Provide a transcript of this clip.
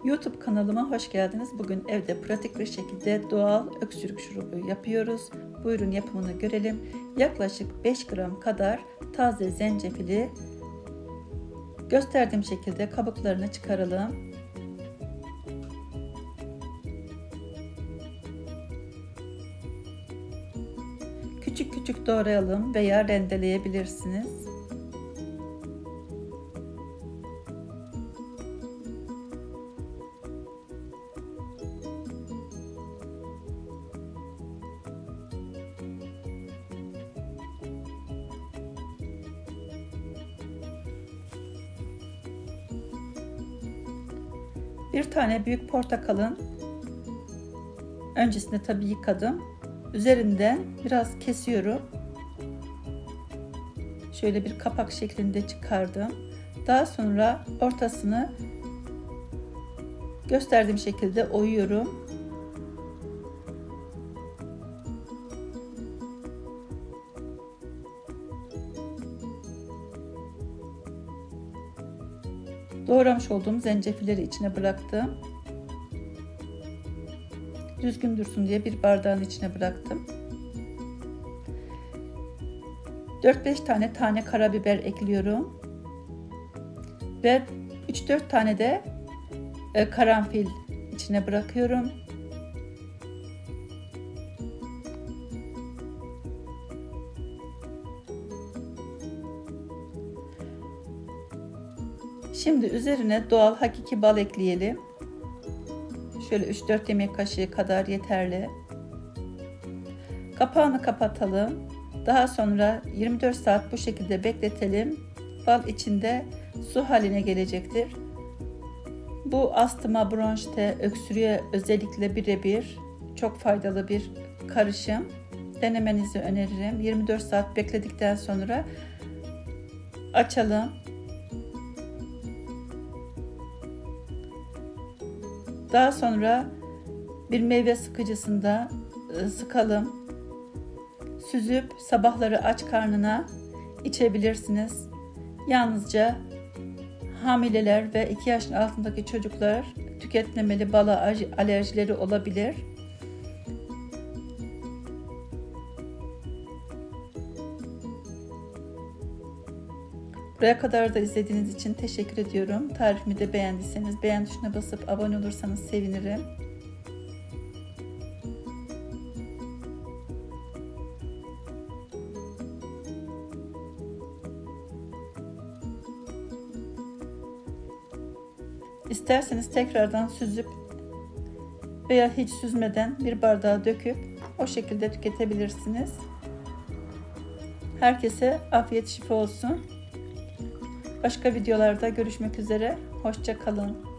YouTube kanalıma hoş geldiniz. Bugün evde pratik bir şekilde doğal öksürük şurubu yapıyoruz. Buyurun yapımını görelim. Yaklaşık 5 gram kadar taze zencefili gösterdiğim şekilde kabuklarını çıkaralım. Küçük küçük doğrayalım veya rendeleyebilirsiniz. Bir tane büyük portakalın öncesinde tabii yıkadım. Üzerinden biraz kesiyorum. Şöyle bir kapak şeklinde çıkardım. Daha sonra ortasını gösterdiğim şekilde oyuyorum. Doğramış olduğum zencefilleri içine bıraktım. Düzgün dursun diye bir bardağın içine bıraktım. 4-5 tane karabiber ekliyorum. Ve 3-4 tane de karanfil içine bırakıyorum. Şimdi üzerine doğal hakiki bal ekleyelim. Şöyle 3-4 yemek kaşığı kadar yeterli. Kapağını kapatalım. Daha sonra 24 saat bu şekilde bekletelim. Bal içinde su haline gelecektir. Bu astıma, bronşite, öksürüğe özellikle birebir çok faydalı bir karışım. Denemenizi öneririm. 24 saat bekledikten sonra açalım. Daha sonra bir meyve sıkıcısında sıkalım. Süzüp sabahları aç karnına içebilirsiniz. Yalnızca hamileler ve 2 yaşın altındaki çocuklar tüketmemeli, bala alerjileri olabilir. Buraya kadar da izlediğiniz için teşekkür ediyorum. Tarifimi de beğendiyseniz beğen tuşuna basıp abone olursanız sevinirim. İsterseniz tekrardan süzüp veya hiç süzmeden bir bardağa döküp o şekilde tüketebilirsiniz. Herkese afiyet şifa olsun. Başka videolarda görüşmek üzere. Hoşça kalın.